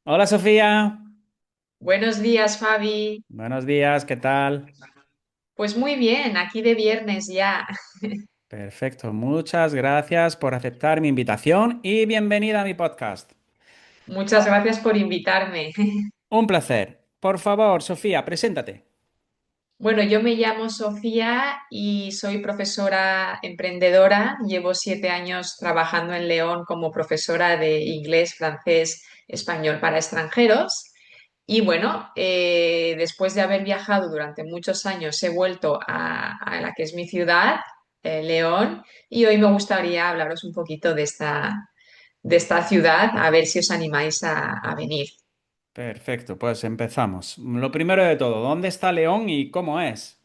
Hola Sofía, Buenos días, Fabi. buenos días, ¿qué tal? Pues muy bien, aquí de viernes ya. Perfecto, muchas gracias por aceptar mi invitación y bienvenida a mi podcast. Muchas gracias por invitarme. Un placer. Por favor, Sofía, preséntate. Bueno, yo me llamo Sofía y soy profesora emprendedora. Llevo 7 años trabajando en León como profesora de inglés, francés, español para extranjeros. Y bueno, después de haber viajado durante muchos años, he vuelto a la que es mi ciudad, León, y hoy me gustaría hablaros un poquito de esta ciudad, a ver si os animáis a venir. Perfecto, pues empezamos. Lo primero de todo, ¿dónde está León y cómo es?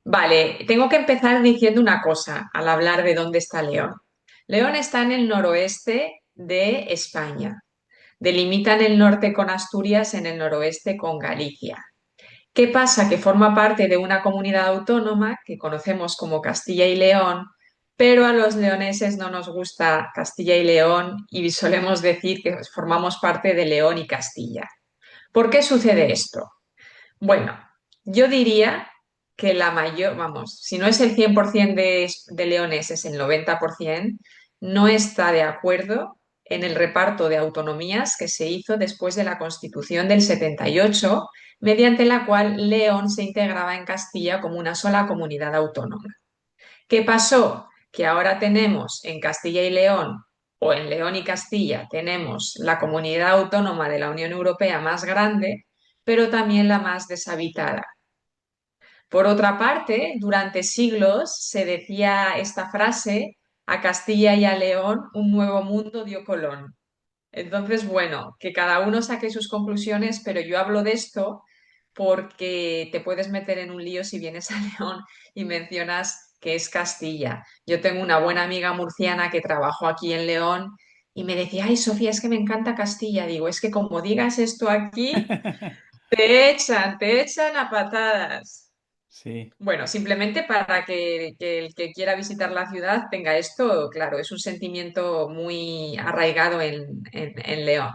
Vale, tengo que empezar diciendo una cosa al hablar de dónde está León. León está en el noroeste de España. Delimita en el norte con Asturias, en el noroeste con Galicia. ¿Qué pasa? Que forma parte de una comunidad autónoma que conocemos como Castilla y León, pero a los leoneses no nos gusta Castilla y León y solemos decir que formamos parte de León y Castilla. ¿Por qué sucede esto? Bueno, yo diría que la mayor, vamos, si no es el 100% de leones, es el 90%, no está de acuerdo en el reparto de autonomías que se hizo después de la Constitución del 78, mediante la cual León se integraba en Castilla como una sola comunidad autónoma. ¿Qué pasó? Que ahora tenemos en Castilla y León, o en León y Castilla, tenemos la comunidad autónoma de la Unión Europea más grande, pero también la más deshabitada. Por otra parte, durante siglos se decía esta frase: a Castilla y a León un nuevo mundo dio Colón. Entonces, bueno, que cada uno saque sus conclusiones, pero yo hablo de esto porque te puedes meter en un lío si vienes a León y mencionas que es Castilla. Yo tengo una buena amiga murciana que trabajó aquí en León y me decía: ay, Sofía, es que me encanta Castilla. Digo, es que como digas esto aquí, te echan a patadas. Sí. Bueno, simplemente para que el que quiera visitar la ciudad tenga esto, claro, es un sentimiento muy arraigado en León.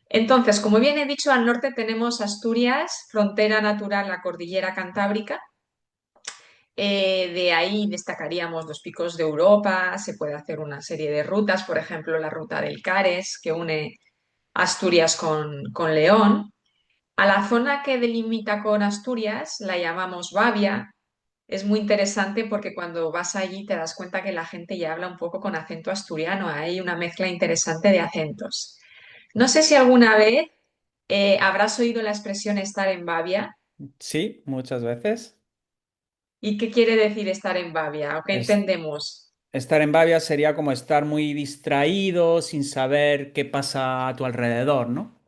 Entonces, como bien he dicho, al norte tenemos Asturias, frontera natural, la cordillera Cantábrica. De ahí destacaríamos los picos de Europa, se puede hacer una serie de rutas, por ejemplo, la ruta del Cares, que une Asturias con León. A la zona que delimita con Asturias la llamamos Babia. Es muy interesante porque cuando vas allí te das cuenta que la gente ya habla un poco con acento asturiano. Hay una mezcla interesante de acentos. No sé si alguna vez habrás oído la expresión estar en Babia. Sí, muchas veces. ¿Y qué quiere decir estar en Babia? ¿O qué Es- entendemos? Estar en Bavia sería como estar muy distraído, sin saber qué pasa a tu alrededor, ¿no?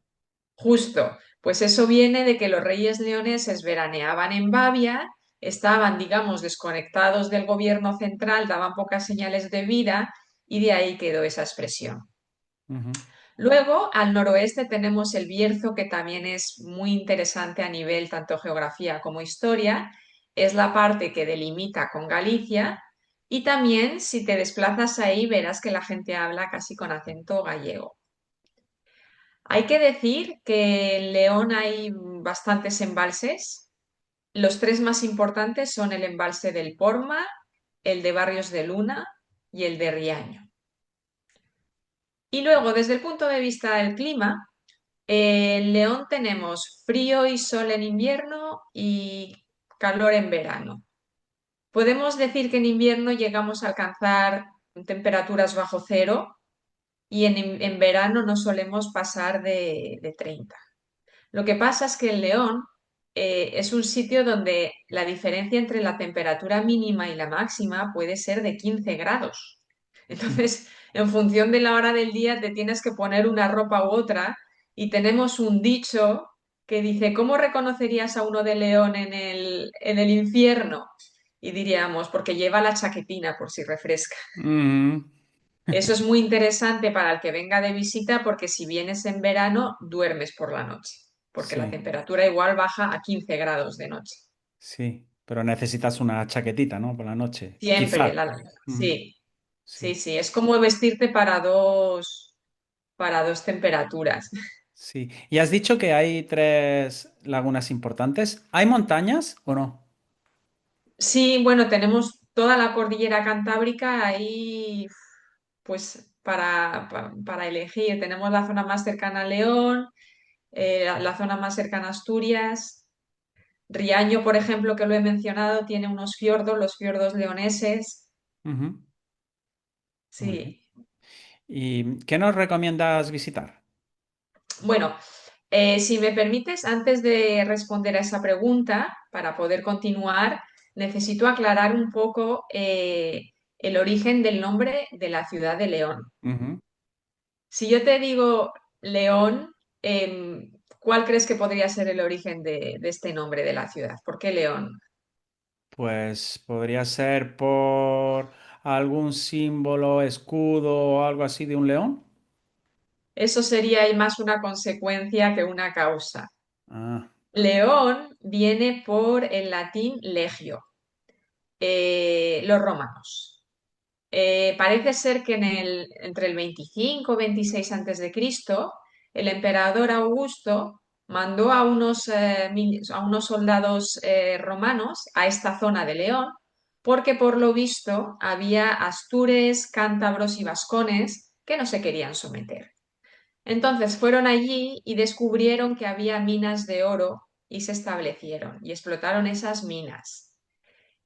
Justo, pues eso viene de que los reyes leoneses veraneaban en Babia, estaban, digamos, desconectados del gobierno central, daban pocas señales de vida y de ahí quedó esa expresión. Ujú. Luego, al noroeste tenemos el Bierzo, que también es muy interesante a nivel tanto geografía como historia. Es la parte que delimita con Galicia y también si te desplazas ahí verás que la gente habla casi con acento gallego. Hay que decir que en León hay bastantes embalses. Los tres más importantes son el embalse del Porma, el de Barrios de Luna y el de Riaño. Y luego, desde el punto de vista del clima, en León tenemos frío y sol en invierno y calor en verano. Podemos decir que en invierno llegamos a alcanzar temperaturas bajo cero y en verano no solemos pasar de 30. Lo que pasa es que el León es un sitio donde la diferencia entre la temperatura mínima y la máxima puede ser de 15 grados. Entonces, en función de la hora del día, te tienes que poner una ropa u otra y tenemos un dicho que dice: ¿cómo reconocerías a uno de León en el infierno? Y diríamos, porque lleva la chaquetina por si refresca. Ujú. Eso es muy interesante para el que venga de visita porque si vienes en verano, duermes por la noche, porque la Sí, temperatura igual baja a 15 grados de noche. sí, pero necesitas una chaquetita, ¿no? Por la noche. Siempre, Quizá. Ujú. sí, sí, Sí, sí, es como vestirte para dos temperaturas. Sí. Y has dicho que hay tres lagunas importantes. ¿Hay montañas o no? Sí, bueno, tenemos toda la cordillera Cantábrica ahí, pues para elegir. Tenemos la zona más cercana a León, la zona más cercana a Asturias. Riaño, por ejemplo, que lo he mencionado, tiene unos fiordos, los fiordos leoneses. Ujú. Muy bien. Sí, ¿Y qué nos recomiendas visitar? bueno, si me permites, antes de responder a esa pregunta, para poder continuar, necesito aclarar un poco el origen del nombre de la ciudad de León. Ujú. Si yo te digo León, ¿cuál crees que podría ser el origen de este nombre de la ciudad? ¿Por qué León? Pues podría ser por algún símbolo, escudo o algo así de un león. Eso sería más una consecuencia que una causa. Ah, León viene por el latín legio, los romanos. Parece ser que entre el 25 y 26 antes de Cristo, el emperador Augusto mandó a unos soldados romanos a esta zona de León, porque por lo visto había astures, cántabros y vascones que no se querían someter. Entonces fueron allí y descubrieron que había minas de oro y se establecieron y explotaron esas minas.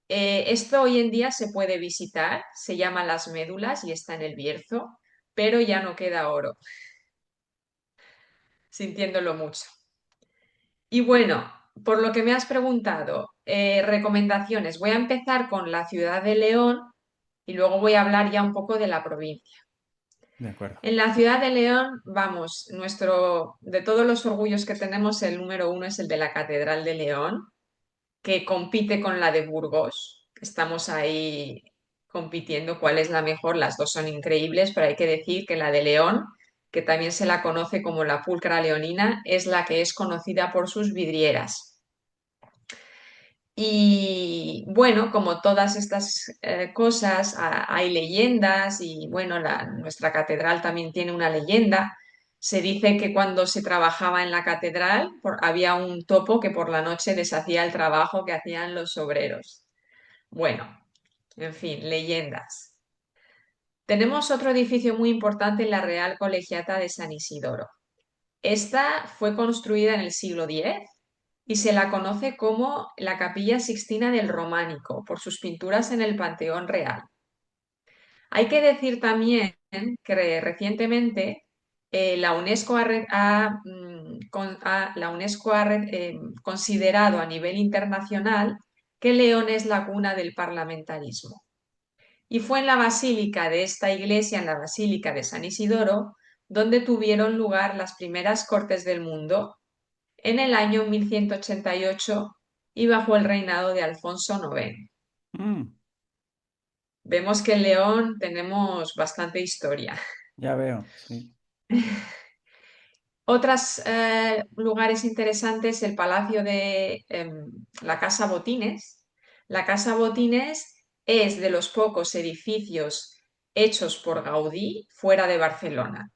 Esto hoy en día se puede visitar, se llama Las Médulas y está en el Bierzo, pero ya no queda oro, sintiéndolo mucho. Y bueno, por lo que me has preguntado, recomendaciones. Voy a empezar con la ciudad de León y luego voy a hablar ya un poco de la provincia. de acuerdo. En la ciudad de León, vamos, de todos los orgullos que tenemos, el número uno es el de la Catedral de León, que compite con la de Burgos. Estamos ahí compitiendo cuál es la mejor. Las dos son increíbles, pero hay que decir que la de León, que también se la conoce como la Pulcra Leonina, es la que es conocida por sus vidrieras. Y bueno, como todas estas cosas, hay leyendas y bueno, nuestra catedral también tiene una leyenda. Se dice que cuando se trabajaba en la catedral había un topo que por la noche deshacía el trabajo que hacían los obreros. Bueno, en fin, leyendas. Tenemos otro edificio muy importante en la Real Colegiata de San Isidoro. Esta fue construida en el siglo X y se la conoce como la Capilla Sixtina del Románico por sus pinturas en el Panteón Real. Hay que decir también que recientemente la UNESCO considerado a nivel internacional que León es la cuna del parlamentarismo. Y fue en la basílica de esta iglesia, en la Basílica de San Isidoro, donde tuvieron lugar las primeras Cortes del Mundo en el año 1188 y bajo el reinado de Alfonso IX. Mm, Vemos que en León tenemos bastante historia. ya veo, sí. Otros lugares interesantes, el Palacio de la Casa Botines. La Casa Botines es de los pocos edificios hechos por Gaudí fuera de Barcelona.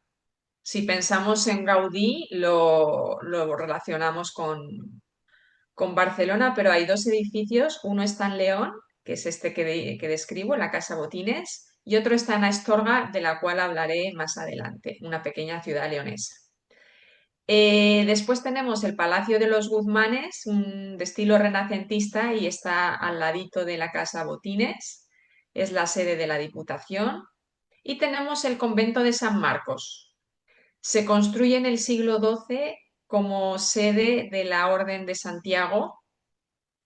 Si pensamos en Gaudí, lo relacionamos con Barcelona, pero hay dos edificios. Uno está en León, que es este que describo, la Casa Botines, y otro está en Astorga, de la cual hablaré más adelante, una pequeña ciudad leonesa. Después tenemos el Palacio de los Guzmanes, de estilo renacentista y está al ladito de la Casa Botines, es la sede de la Diputación. Y tenemos el Convento de San Marcos. Se construye en el siglo XII como sede de la Orden de Santiago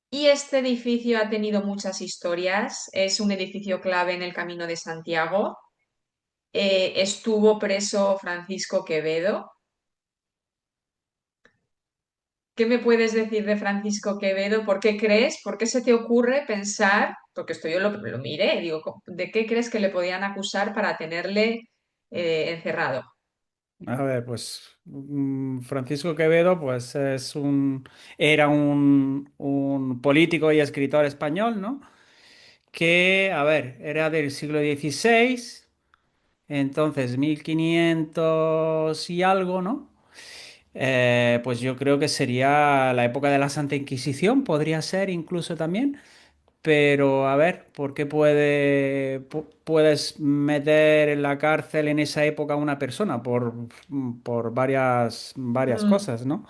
y este edificio ha tenido muchas historias. Es un edificio clave en el Camino de Santiago. Estuvo preso Francisco Quevedo. ¿Qué me puedes decir de Francisco Quevedo? ¿Por qué crees? ¿Por qué se te ocurre pensar? Porque esto yo lo miré, digo, ¿de qué crees que le podían acusar para tenerle encerrado? A ver, pues Francisco Quevedo, pues era un político y escritor español, ¿no? Que, a ver, era del siglo XVI, entonces 1500 y algo, ¿no? Pues yo creo que sería la época de la Santa Inquisición, podría ser incluso también. Pero a ver, ¿por qué puedes meter en la cárcel en esa época a una persona? Por varias Mm, cosas, ¿no?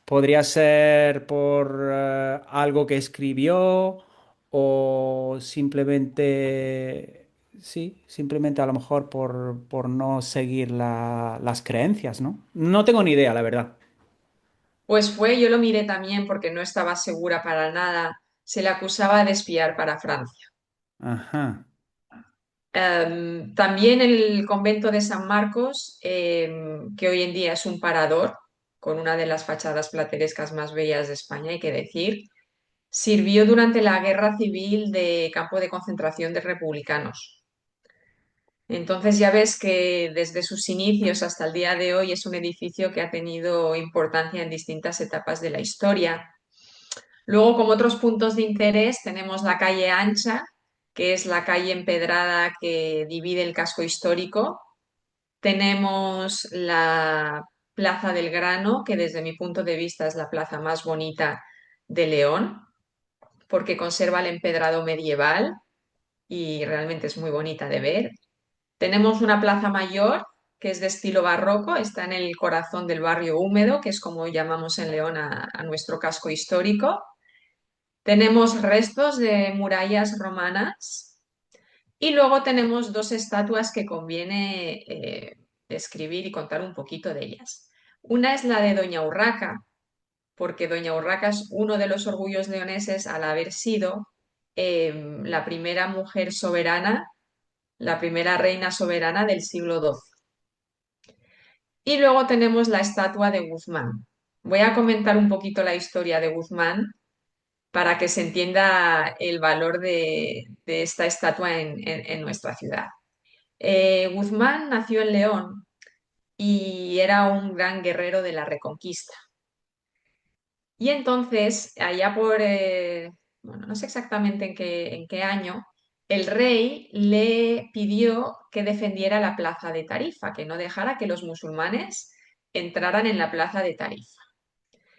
Podría ser por algo que escribió o simplemente, sí, simplemente a lo mejor por no seguir las creencias, ¿no? No tengo ni idea, la verdad. Pues yo lo miré también porque no estaba segura para nada. Se le acusaba de espiar para Francia. Ajá. También el convento de San Marcos, que hoy en día es un parador, con una de las fachadas platerescas más bellas de España, hay que decir, sirvió durante la guerra civil de campo de concentración de republicanos. Entonces ya ves que desde sus inicios hasta el día de hoy es un edificio que ha tenido importancia en distintas etapas de la historia. Luego, como otros puntos de interés, tenemos la calle Ancha, que es la calle empedrada que divide el casco histórico. Tenemos la Plaza del Grano, que desde mi punto de vista es la plaza más bonita de León, porque conserva el empedrado medieval y realmente es muy bonita de ver. Tenemos una plaza mayor que es de estilo barroco, está en el corazón del barrio húmedo, que es como llamamos en León a nuestro casco histórico. Tenemos restos de murallas romanas y luego tenemos dos estatuas que conviene describir y contar un poquito de ellas. Una es la de Doña Urraca, porque Doña Urraca es uno de los orgullos leoneses al haber sido la primera mujer soberana, la primera reina soberana del siglo XII. Y luego tenemos la estatua de Guzmán. Voy a comentar un poquito la historia de Guzmán para que se entienda el valor de esta estatua en nuestra ciudad. Guzmán nació en León y era un gran guerrero de la Reconquista. Y entonces, allá bueno, no sé exactamente en qué año, el rey le pidió que defendiera la plaza de Tarifa, que no dejara que los musulmanes entraran en la plaza de Tarifa.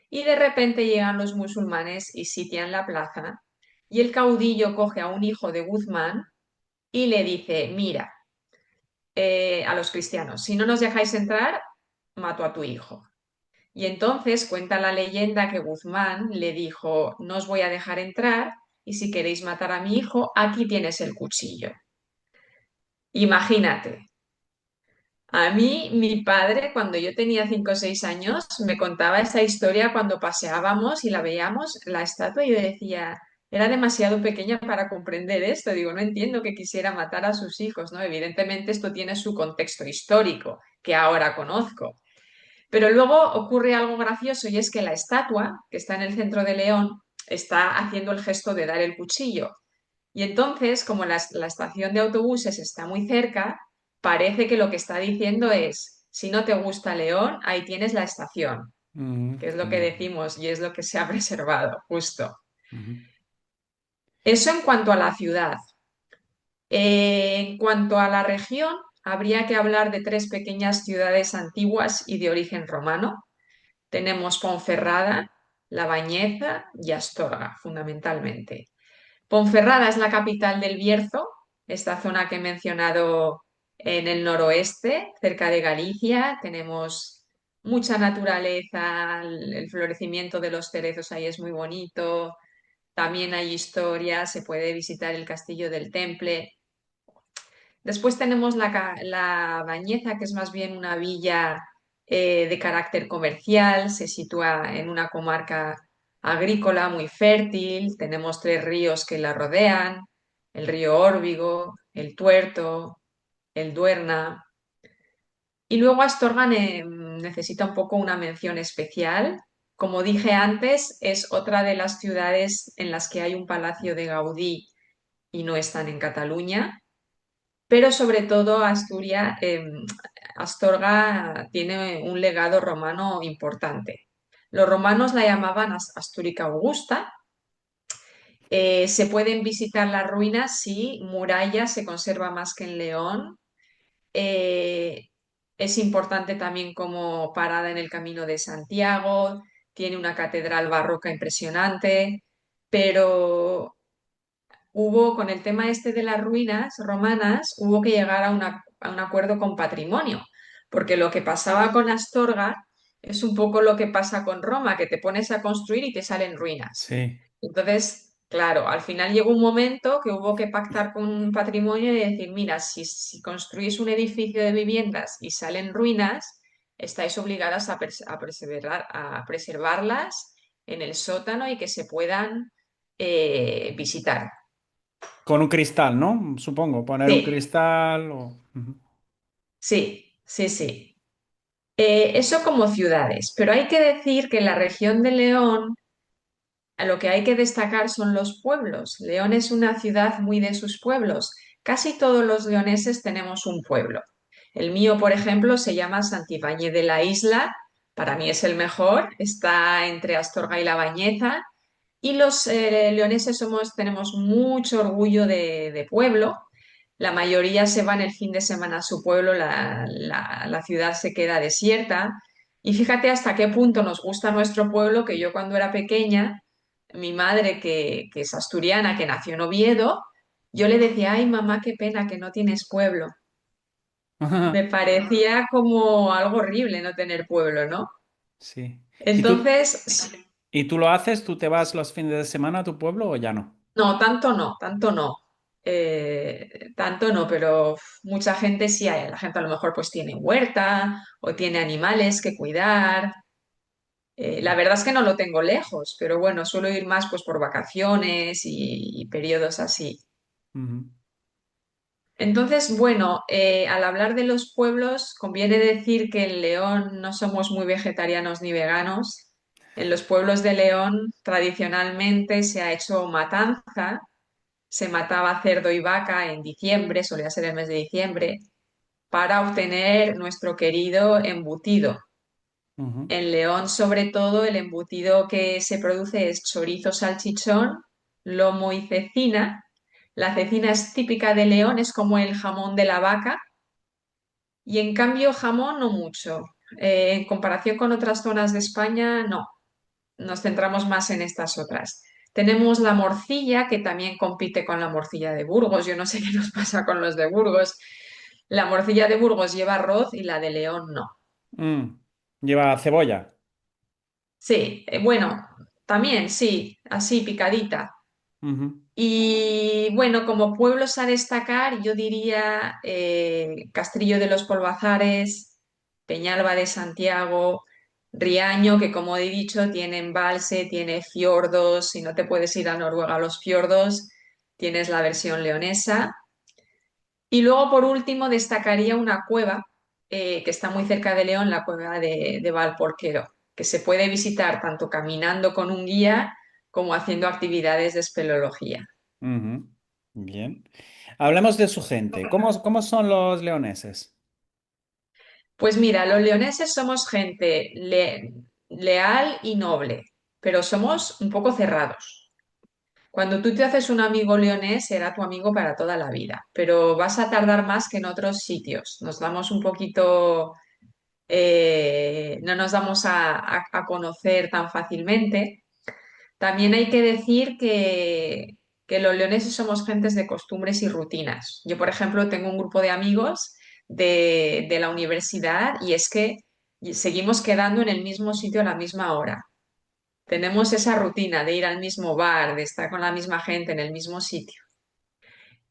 Y de repente llegan los musulmanes y sitian la plaza y el caudillo coge a un hijo de Guzmán y le dice, mira, a los cristianos, si no nos dejáis entrar, mato a tu hijo. Y entonces cuenta la leyenda que Guzmán le dijo, no os voy a dejar entrar y si queréis matar a mi hijo, aquí tienes el cuchillo. Imagínate. A mí, mi padre, cuando yo tenía 5 o 6 años, me contaba esa historia cuando paseábamos y la veíamos, la estatua, y yo decía, era demasiado pequeña para comprender esto. Digo, no entiendo que quisiera matar a sus hijos, ¿no? Evidentemente esto tiene su contexto histórico, que ahora conozco. Pero luego ocurre algo gracioso y es que la estatua, que está en el centro de León, está haciendo el gesto de dar el cuchillo. Y entonces, como la estación de autobuses está muy cerca, parece que lo que está diciendo es, si no te gusta León, ahí tienes la estación, Mm, que es lo que mm, decimos y es lo que se ha preservado, justo. ujú. Eso en cuanto a la ciudad. En cuanto a la región, habría que hablar de tres pequeñas ciudades antiguas y de origen romano. Tenemos Ponferrada, La Bañeza y Astorga, fundamentalmente. Ponferrada es la capital del Bierzo, esta zona que he mencionado en el noroeste, cerca de Galicia. Tenemos mucha naturaleza, el florecimiento de los cerezos ahí es muy bonito. También hay historia, se puede visitar el castillo del Temple. Después tenemos la Bañeza, que es más bien una villa de carácter comercial, se sitúa en una comarca agrícola muy fértil, tenemos tres ríos que la rodean, el río Órbigo, el Tuerto, el Duerna. Y luego Astorga necesita un poco una mención especial. Como dije antes, es otra de las ciudades en las que hay un palacio de Gaudí y no están en Cataluña, pero sobre todo Astorga tiene un legado romano importante. Los romanos la llamaban Astúrica Augusta. Se pueden visitar las ruinas, sí, muralla se conserva más que en León. Eh, es importante también como parada en el Camino de Santiago, tiene una catedral barroca impresionante, pero con el tema este de las ruinas romanas, hubo que llegar a un acuerdo con patrimonio, porque lo que pasaba con Astorga es un poco lo que pasa con Roma, que te pones a construir y te salen ruinas. Sí. Entonces, claro, al final llegó un momento que hubo que pactar con un patrimonio y decir, mira, si construís un edificio de viviendas y salen ruinas, estáis obligadas a preservarlas en el sótano y que se puedan visitar. Con un cristal, ¿no? Supongo, poner un Sí, cristal o... Ujú. sí, sí, sí. Eso como ciudades, pero hay que decir que en la región de León a lo que hay que destacar son los pueblos. León es una ciudad muy de sus pueblos. Casi todos los leoneses tenemos un pueblo. El mío, por ejemplo, se llama Santibáñez de la Isla. Para mí es el mejor. Está entre Astorga y La Bañeza. Y los leoneses tenemos mucho orgullo de pueblo. La mayoría se van el fin de semana a su pueblo, la ciudad se queda desierta. Y fíjate hasta qué punto nos gusta nuestro pueblo, que yo cuando era pequeña, mi madre, que es asturiana, que nació en Oviedo, yo le decía, ay mamá, qué pena que no tienes pueblo. Me parecía como algo horrible no tener pueblo, ¿no? Sí. Entonces, ¿Y tú lo haces? ¿Tú te vas los fines de semana a tu pueblo o ya no? no, tanto no, tanto no. Tanto no, pero mucha gente sí hay. La gente a lo mejor pues tiene huerta o tiene animales que cuidar. La verdad es que no lo tengo lejos, pero bueno, suelo ir más pues por vacaciones y periodos así. Ujú. Entonces, bueno, al hablar de los pueblos, conviene decir que en León no somos muy vegetarianos ni veganos. En los pueblos de León tradicionalmente se ha hecho matanza, se mataba cerdo y vaca en diciembre, solía ser el mes de diciembre, para obtener nuestro querido embutido. Ujú. En León, sobre todo, el embutido que se produce es chorizo, salchichón, lomo y cecina. La cecina es típica de León, es como el jamón de la vaca, y en cambio jamón no mucho. En comparación con otras zonas de España, no. Nos centramos más en estas otras. Tenemos la morcilla, que también compite con la morcilla de Burgos. Yo no sé qué nos pasa con los de Burgos. La morcilla de Burgos lleva arroz y la de León no. Mm. Lleva cebolla. Sí, bueno, también sí, así picadita. Ujú. Y bueno, como pueblos a destacar, yo diría Castrillo de los Polvazares, Peñalba de Santiago, Riaño, que como he dicho, tiene embalse, tiene fiordos. Si no te puedes ir a Noruega a los fiordos, tienes la versión leonesa. Y luego, por último, destacaría una cueva que está muy cerca de León, la cueva de Valporquero, que se puede visitar tanto caminando con un guía como haciendo actividades de espeleología. Ujú. Bien. Hablemos de su gente. ¿Cómo son los leoneses? Pues mira, los leoneses somos gente leal y noble, pero somos un poco cerrados. Cuando tú te haces un amigo leonés, será tu amigo para toda la vida, pero vas a tardar más que en otros sitios. Nos damos un poquito, no nos damos a conocer tan fácilmente. También hay que decir que los leoneses somos gentes de costumbres y rutinas. Yo, por ejemplo, tengo un grupo de amigos de la universidad y es que seguimos quedando en el mismo sitio a la misma hora. Tenemos esa rutina de ir al mismo bar, de estar con la misma gente en el mismo sitio.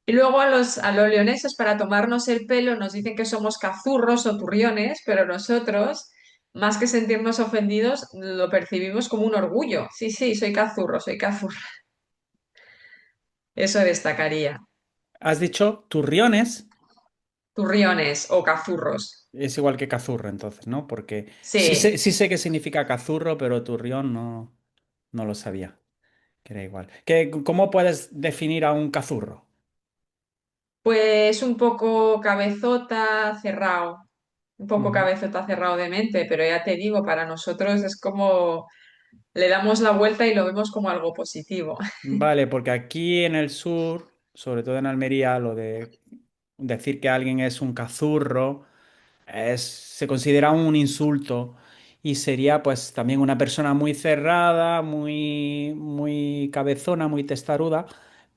Y luego a los leoneses, para tomarnos el pelo, nos dicen que somos cazurros o turriones, pero nosotros, más que sentirnos ofendidos, lo percibimos como un orgullo. Sí, sí, soy cazurro, soy cazurro. Eso destacaría. ¿Has dicho turriones? Turriones o cazurros. Es igual que cazurro, entonces, ¿no? Porque Sí, sí sé qué significa cazurro, pero turrión no lo sabía, que era igual. ¿Cómo puedes definir a un cazurro? pues un poco cabezota cerrado, un poco Ujú. cabezota cerrado de mente, pero ya te digo, para nosotros es como le damos la vuelta y lo vemos como algo positivo. Vale, porque aquí en el sur, sobre todo en Almería, lo de decir que alguien es un cazurro. se considera un insulto y sería pues también una persona muy cerrada, muy cabezona, muy testaruda,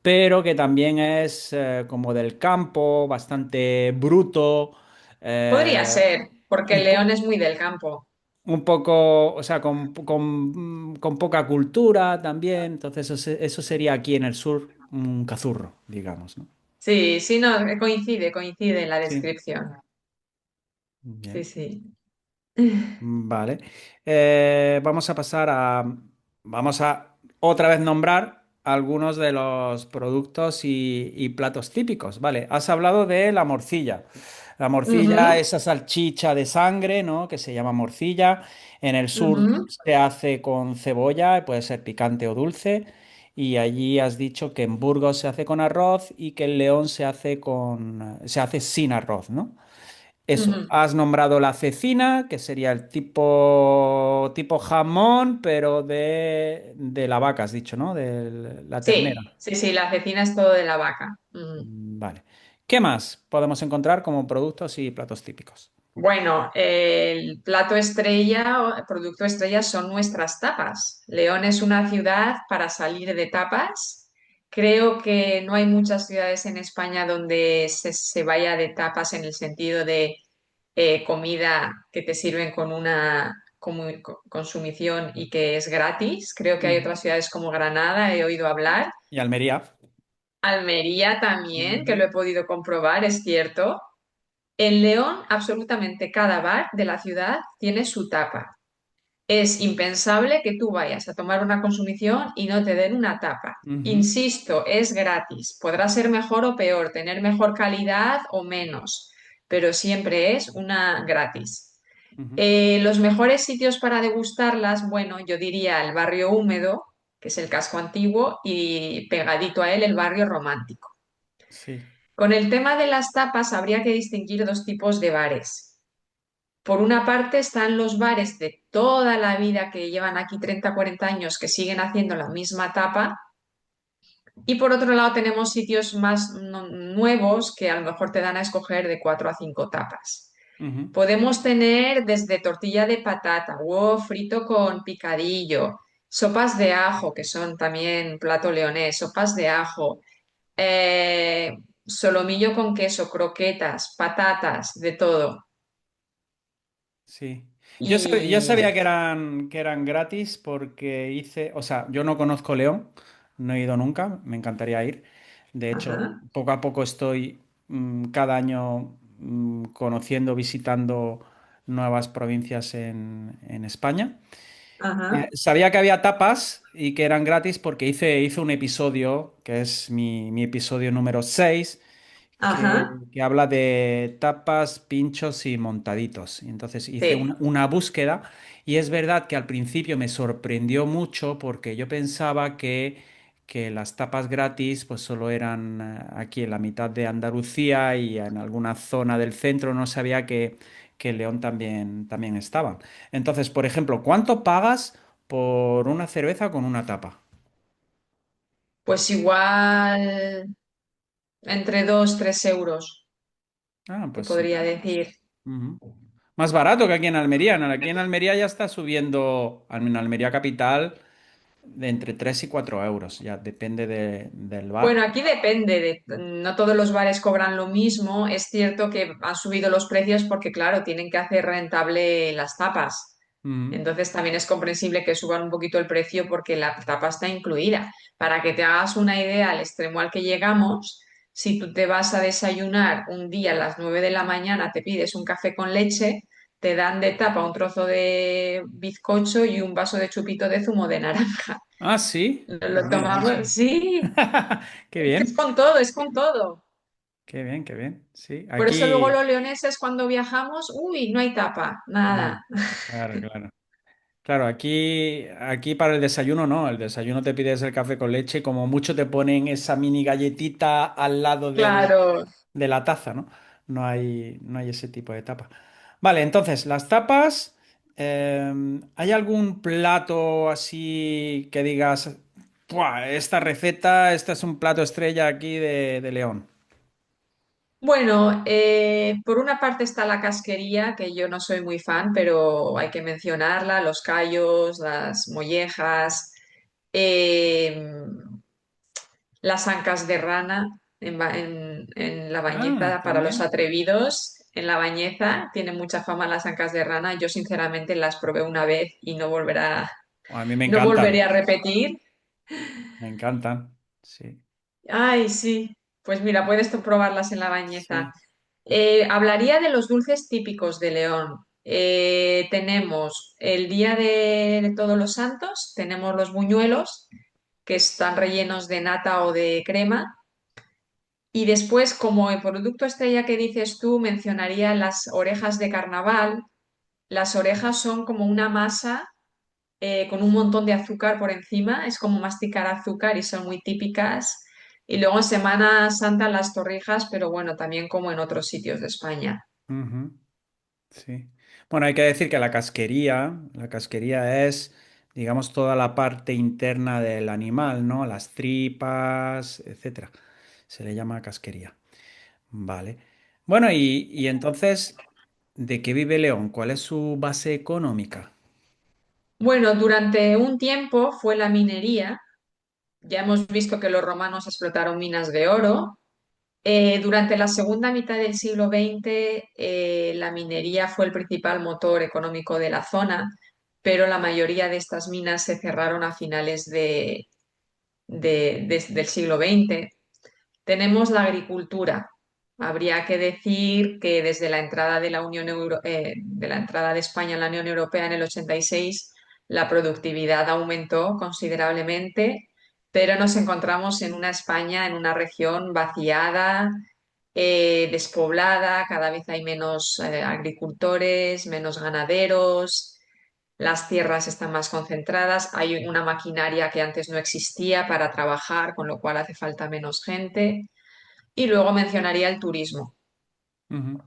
pero que también es como del campo, bastante bruto, Podría eh, ser, porque el un, león po- es muy del campo. un poco, o sea, con poca cultura también. Entonces eso sería aquí en el sur un cazurro, digamos, ¿no? Sí, sí, no, coincide en la Sí, descripción. Sí, bien. sí. Vale. Vamos a pasar a... Vamos a otra vez nombrar algunos de los productos y platos típicos. Vale, has hablado de la morcilla. La morcilla, Ujú, esa salchicha de sangre, ¿no? Que se llama morcilla. En el sur ujú, se hace con cebolla, puede ser picante o dulce. Y allí has dicho que en Burgos se hace con arroz y que en León se hace sin arroz, ¿no? Eso, ujú. has nombrado la cecina, que sería el tipo jamón, pero de la vaca, has dicho, ¿no? De la ternera. Sí, sí, sí, la cecina es todo de la vaca. Ujú. Vale. ¿Qué más podemos encontrar como productos y platos típicos? Bueno, el plato estrella o el producto estrella son nuestras tapas. León es una ciudad para salir de tapas. Creo que no hay muchas ciudades en España donde se vaya de tapas en el sentido de comida que te sirven con una consumición y que es gratis. Creo que hay Ujú. otras ciudades como Granada, he oído hablar. Y Almería. Almería también, que Ujú, lo he podido comprobar, es cierto. En León, absolutamente cada bar de la ciudad tiene su tapa. Es impensable que tú vayas a tomar una consumición y no te den una tapa. ujú, Insisto, es gratis. Podrá ser mejor o peor, tener mejor calidad o menos, pero siempre es una gratis. ujú. Los mejores sitios para degustarlas, bueno, yo diría el barrio húmedo, que es el casco antiguo, y pegadito a él el barrio romántico. Sí. Con el tema de las tapas habría que distinguir dos tipos de bares. Por una parte están los bares de toda la vida que llevan aquí 30, 40 años que siguen haciendo la misma tapa. Y por otro lado tenemos sitios más nuevos que a lo mejor te dan a escoger de 4 a 5 tapas. Ujú. Podemos tener desde tortilla de patata, huevo frito con picadillo, sopas de ajo, que son también plato leonés, sopas de ajo, solomillo con queso, croquetas, patatas, de todo. Sí. Yo Y... sabía que eran gratis porque hice, o sea, yo no conozco León, no he ido nunca, me encantaría ir. De hecho, Ajá, poco a poco estoy cada año conociendo, visitando nuevas provincias en España. ajá, Sabía que había tapas y que eran gratis porque hice un episodio, que es mi episodio número 6 ajá, que habla de tapas, pinchos y montaditos. Y entonces hice sí. una búsqueda y es verdad que al principio me sorprendió mucho porque yo pensaba que las tapas gratis pues solo eran aquí en la mitad de Andalucía y en alguna zona del centro. No sabía que en León también estaban. Entonces, por ejemplo, ¿cuánto pagas por una cerveza con una tapa? Pues igual entre 2, 3 euros, Ah, te pues sí. podría decir. Ujú. Más barato que aquí en Almería. ¿No? Aquí en Almería ya está subiendo, en Almería capital, de entre 3 y 4 euros. Ya depende del Bueno, bar. aquí depende no todos los bares cobran lo mismo. Es cierto que han subido los precios porque, claro, tienen que hacer rentable las tapas. Ujú, Entonces también es comprensible que suban un poquito el precio porque la tapa está incluida. Para que te hagas una idea al extremo al que llegamos, si tú te vas a desayunar un día a las 9 de la mañana, te pides un café con leche, te dan de tapa un trozo de bizcocho y un vaso de chupito de zumo de naranja. ah, sí. Lo No me habías dicho. tomamos, sí, Qué es que es bien. con todo, es con todo. Qué bien, qué bien. Sí, Por eso luego aquí. los leoneses cuando viajamos, uy, no hay tapa, Ah, nada. claro, claro. Claro, aquí para el desayuno no. El desayuno te pides el café con leche y como mucho te ponen esa mini galletita al lado Claro. de la taza, ¿no? No hay ese tipo de tapa. Vale, entonces, las tapas, ¿hay algún plato así que digas, "Buah, esta receta, este es un plato estrella aquí de León"? Bueno, por una parte está la casquería, que yo no soy muy fan, pero hay que mencionarla, los callos, las mollejas, eh, las ancas de rana en La Ah, Bañeza para los también. atrevidos. En La Bañeza tienen mucha fama las ancas de rana. Yo sinceramente las probé una vez y A mí me no volveré encantan, a repetir. me encantan. Sí, Ay, sí. Pues mira, puedes tú probarlas en La Bañeza. sí. Hablaría de los dulces típicos de León. Tenemos el Día de Todos los Santos, tenemos los buñuelos, que están rellenos de nata o de crema. Y después, como el producto estrella que dices tú, mencionaría las orejas de carnaval. Las orejas son como una masa con un montón de azúcar por encima, es como masticar azúcar y son muy típicas. Y luego en Semana Santa las torrijas, pero bueno, también como en otros sitios de España. Ujú, sí. Bueno, hay que decir que la casquería es, digamos, toda la parte interna del animal, ¿no? Las tripas, etcétera. Se le llama casquería. Vale. Bueno, y entonces, ¿de qué vive León? ¿Cuál es su base económica? Bueno, durante un tiempo fue la minería. Ya hemos visto que los romanos explotaron minas de oro. Durante la segunda mitad del siglo XX, la minería fue el principal motor económico de la zona, pero la mayoría de estas minas se cerraron a finales del siglo XX. Tenemos la agricultura. Habría que decir que desde la entrada de de la entrada de España en la Unión Europea en el 86, la productividad aumentó considerablemente, pero nos encontramos en una España, en una región vaciada, despoblada, cada vez hay menos agricultores, menos ganaderos, las tierras están más concentradas, hay una maquinaria que antes no existía para trabajar, con lo cual hace falta menos gente. Y luego mencionaría el turismo. Ujú,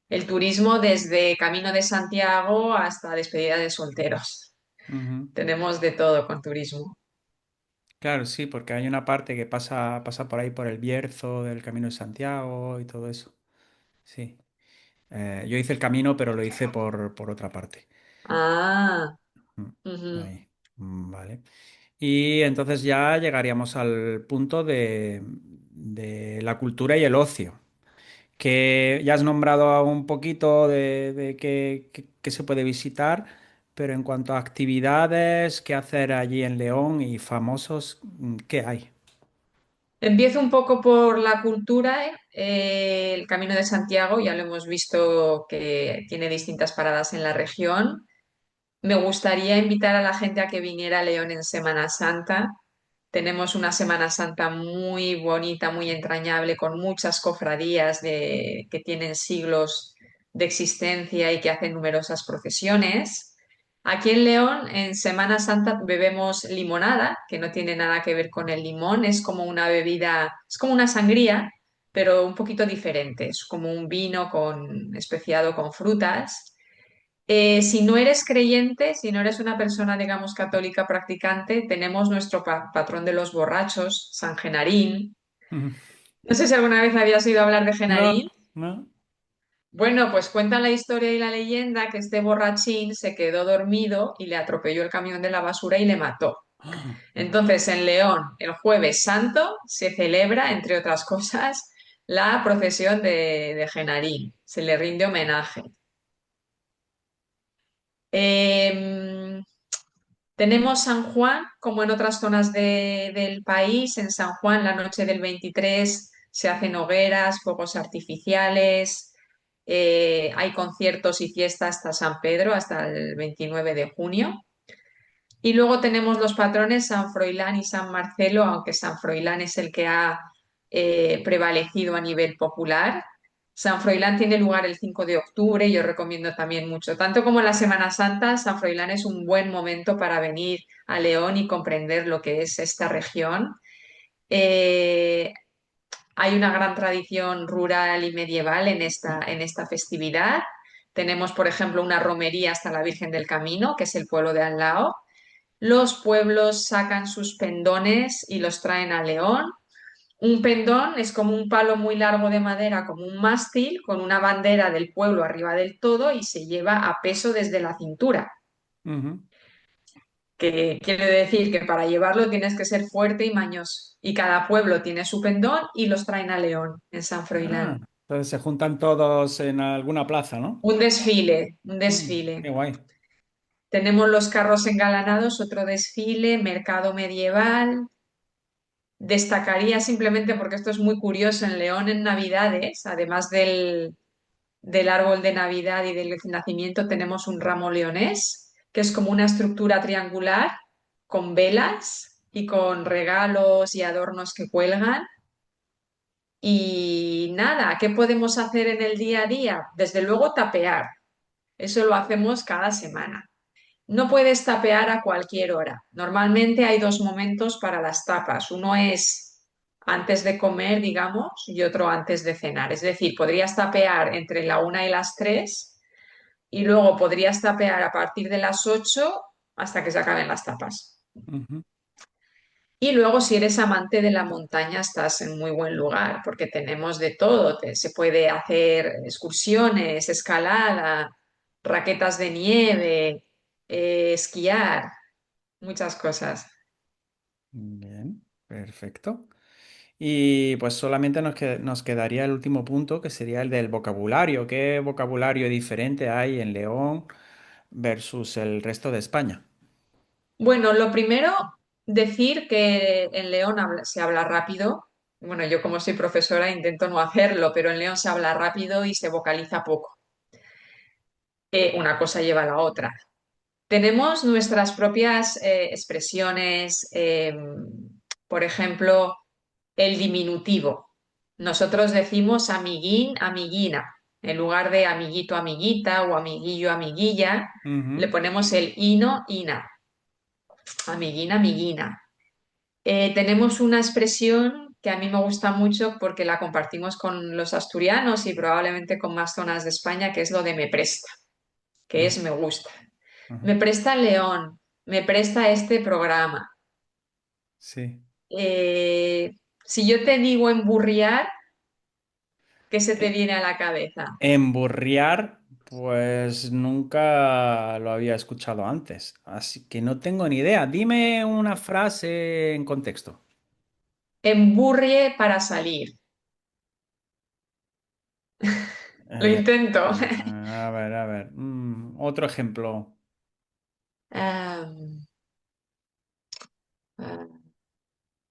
El turismo desde Camino de Santiago hasta despedida de solteros. ujú. Tenemos de todo con turismo. Claro, sí, porque hay una parte que pasa por ahí por el Bierzo del Camino de Santiago y todo eso. Sí. Yo hice el camino, pero lo hice por otra parte. Ah, Mm, ujú. ahí. Vale. Y entonces ya llegaríamos al punto de la cultura y el ocio, que ya has nombrado un poquito de qué se puede visitar, pero en cuanto a actividades, qué hacer allí en León y famosos, ¿qué hay? Empiezo un poco por la cultura. El Camino de Santiago, ya lo hemos visto que tiene distintas paradas en la región. Me gustaría invitar a la gente a que viniera a León en Semana Santa. Tenemos una Semana Santa muy bonita, muy entrañable, con muchas cofradías que tienen siglos de existencia y que hacen numerosas procesiones. Aquí en León, en Semana Santa, bebemos limonada, que no tiene nada que ver con el limón, es como una bebida, es como una sangría, pero un poquito diferente, es como un vino especiado con frutas. Si no eres creyente, si no eres una persona, digamos, católica practicante, tenemos nuestro patrón de los borrachos, San Genarín. Ujú. No sé si alguna vez habías oído hablar de No, Genarín. no. Bueno, pues cuenta la historia y la leyenda que este borrachín se quedó dormido y le atropelló el camión de la basura y le mató. Ah, Entonces, en León, el Jueves Santo, se celebra, entre otras cosas, la procesión de Genarín. Se le rinde homenaje. Em, Tenemos San Juan, como en otras zonas del país. En San Juan, la noche del 23 se hacen hogueras, fuegos artificiales, hay conciertos y fiestas hasta San Pedro, hasta el 29 de junio. Y luego tenemos los patrones San Froilán y San Marcelo, aunque San Froilán es el que ha prevalecido a nivel popular. San Froilán tiene lugar el 5 de octubre, yo recomiendo también mucho. Tanto como la Semana Santa, San Froilán es un buen momento para venir a León y comprender lo que es esta región. Eh, Hay una gran tradición rural y medieval en esta festividad. Tenemos, por ejemplo, una romería hasta la Virgen del Camino, que es el pueblo de al lado. Los pueblos sacan sus pendones y los traen a León. Un pendón es como un palo muy largo de madera, como un mástil, con una bandera del pueblo arriba del todo y se lleva a peso desde la cintura. Ujú. Que quiere decir que para llevarlo tienes que ser fuerte y mañoso. Y cada pueblo tiene su pendón y los traen a León, en San Ah, Froilán. entonces se juntan todos en alguna plaza, ¿no? Un desfile, un Qué desfile. guay. Tenemos los carros engalanados, otro desfile, mercado medieval. Destacaría simplemente porque esto es muy curioso en León en Navidades, además del árbol de Navidad y del nacimiento, tenemos un ramo leonés, que es como una estructura triangular con velas y con regalos y adornos que cuelgan. Y nada, ¿qué podemos hacer en el día a día? Desde luego tapear. Eso lo hacemos cada semana. No puedes tapear a cualquier hora. Normalmente hay dos momentos para las tapas. Uno es antes de comer, digamos, y otro antes de cenar. Es decir, podrías tapear entre la 1 y las 3 y luego podrías tapear a partir de las 8 hasta que se acaben las tapas. Ujú. Y luego, si eres amante de la montaña, estás en muy buen lugar, porque tenemos de todo. Se puede hacer excursiones, escalada, raquetas de nieve, esquiar, muchas cosas. Bien, perfecto. Y pues solamente nos quedaría el último punto, que sería el del vocabulario. ¿Qué vocabulario diferente hay en León versus el resto de España? Bueno, lo primero, decir que en León se habla rápido. Bueno, yo como soy profesora intento no hacerlo, pero en León se habla rápido y se vocaliza poco. Una cosa lleva a la otra. Tenemos nuestras propias expresiones, por ejemplo, el diminutivo. Nosotros decimos amiguín, amiguina. En lugar de amiguito, amiguita o amiguillo, amiguilla, le Ujú. ponemos el ino, ina. Amiguín, amiguina. Tenemos una expresión que a mí me gusta mucho porque la compartimos con los asturianos y probablemente con más zonas de España, que es lo de me presta, que Ah, es me gusta. ajá. Me presta León, me presta este programa. Sí. Eh, si yo te digo emburriar, ¿qué se te E- viene a la cabeza? Emburriar, pues nunca lo había escuchado antes, así que no tengo ni idea. Dime una frase en contexto. Emburrie para salir. Lo Eh, intento. a ver. Otro ejemplo Am, am,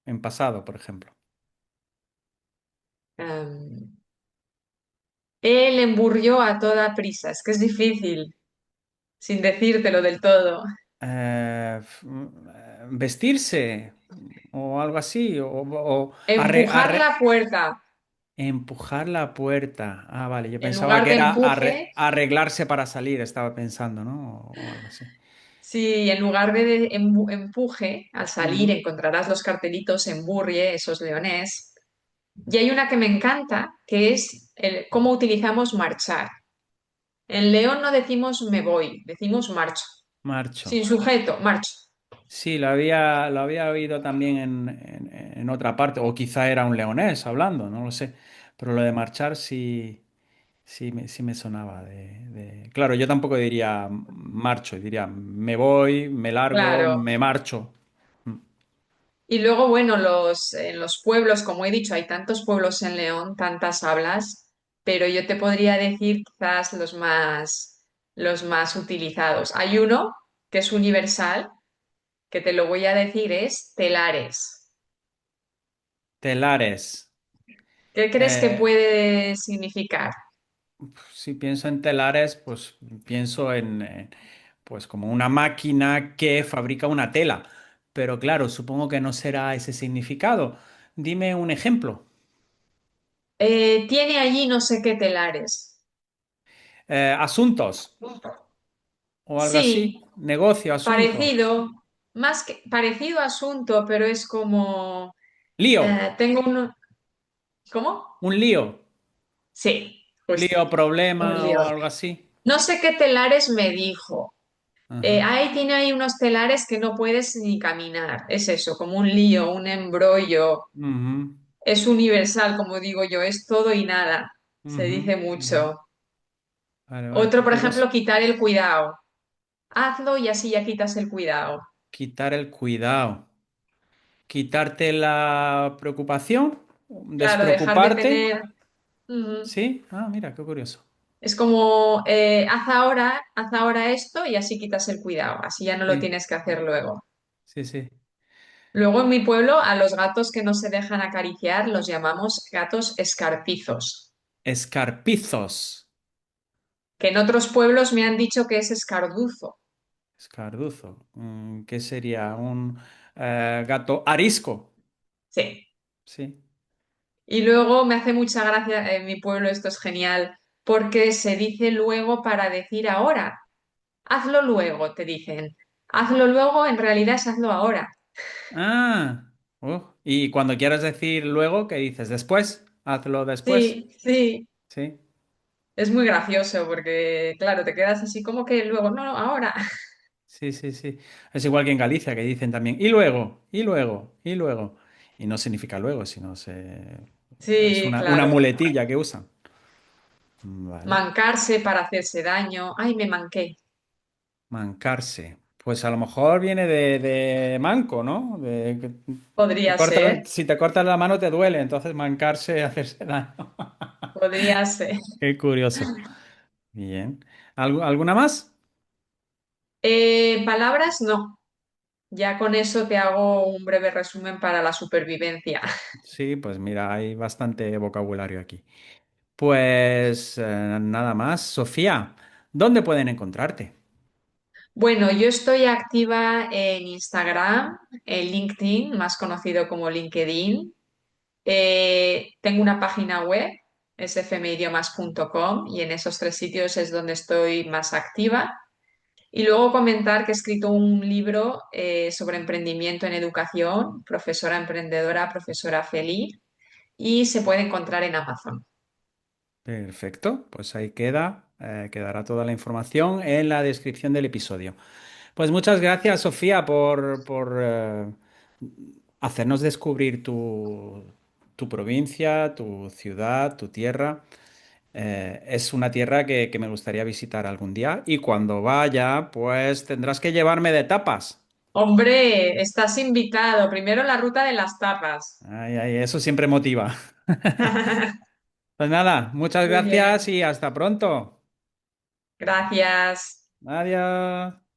en pasado, por ejemplo. am. Él emburrió a toda prisa. Es que es difícil, sin decírtelo del todo. Vestirse o algo así, o Empujar la puerta. empujar la puerta. Ah, vale, yo En pensaba lugar que de era empuje, arreglarse para salir, estaba pensando, ¿no? O algo así. sí, en lugar de empuje, al salir Ujú. encontrarás los cartelitos emburrie, esos leones. Y hay una que me encanta, que es cómo utilizamos marchar. En León no decimos me voy, decimos marcho. Marcho. Sin sujeto, marcho. Sí, lo había oído también en otra parte, o quizá era un leonés hablando, no lo sé. Pero lo de marchar sí, sí me sonaba Claro, yo tampoco diría marcho, diría me voy, me largo, Claro. me marcho. Mm. Y luego, bueno, en los pueblos, como he dicho, hay tantos pueblos en León, tantas hablas, pero yo te podría decir quizás los más utilizados. Hay uno que es universal, que te lo voy a decir, es telares. Telares. ¿Qué crees que Eh, puede significar? si pienso en telares, pues pienso pues como una máquina que fabrica una tela. Pero claro, supongo que no será ese significado. Dime un ejemplo. Tiene allí no sé qué telares. Asuntos o algo así. Sí, Negocio, asunto. parecido, más que parecido asunto, pero es como Lío. tengo un, ¿cómo? Un lío. Sí, justo, Lío, un problema lío. o algo así. No sé qué telares me dijo. Ajá. Ahí tiene ahí unos telares que no puedes ni caminar. Es eso, como un lío, un embrollo. Ujú. es universal, como digo yo, es todo y nada. Se Ujú, dice ujú. mucho. Vale, vale, Otro, qué por curioso. ejemplo, quitar el cuidado. Hazlo y así ya quitas el cuidado. Quitar el cuidado. Quitarte la preocupación, Claro, dejar de despreocuparte. tener... Ujú. ¿Sí? Ah, mira, qué curioso. Es como, haz ahora esto y así quitas el cuidado, así ya no lo Sí, tienes que hacer luego. sí, sí. Luego en mi pueblo a los gatos que no se dejan acariciar los llamamos gatos escarpizos, Escarpizos. que en otros pueblos me han dicho que es escarduzo. Escarduzo. ¿Qué sería? Un gato arisco. Sí. Sí. Y luego me hace mucha gracia, en mi pueblo esto es genial, porque se dice luego para decir ahora. Hazlo luego, te dicen. Hazlo luego, en realidad es hazlo ahora. Ah. Y cuando quieras decir luego, ¿qué dices? Después. Hazlo después. Sí, sí. Sí. Es muy gracioso porque, claro, te quedas así como que luego, no, no, ahora. Sí, sí, sí. Es igual que en Galicia, que dicen también, y luego, y luego, y luego. Y no significa luego, sino es Sí, una claro. muletilla que usan. Vale. Mancarse para hacerse daño. Ay, me manqué. Mancarse. Pues a lo mejor viene de manco, ¿no? Podría ser, Si te cortas la mano te duele, entonces mancarse, hacerse daño. podría ser. Qué curioso. Bien. ¿Alguna más? Palabras, no. Ya con eso te hago un breve resumen para la supervivencia. Sí, pues mira, hay bastante vocabulario aquí. Pues nada más. Sofía, ¿dónde pueden encontrarte? Bueno, yo estoy activa en Instagram, en LinkedIn, más conocido como LinkedIn. Tengo una página web, es fmidiomas.com, y en esos tres sitios es donde estoy más activa. Y luego comentar que he escrito un libro sobre emprendimiento en educación, profesora emprendedora, profesora feliz, y se puede encontrar en Amazon. Perfecto, pues ahí queda, quedará toda la información en la descripción del episodio. Pues muchas gracias, Sofía, por hacernos descubrir tu provincia, tu ciudad, tu tierra. Es una tierra que me gustaría visitar algún día y cuando vaya, pues tendrás que llevarme de tapas. Hombre, estás invitado. Primero la ruta de las tapas. Ay, ay, eso siempre motiva. Pues nada, muchas Muy gracias bien. y hasta pronto. Gracias. Adiós.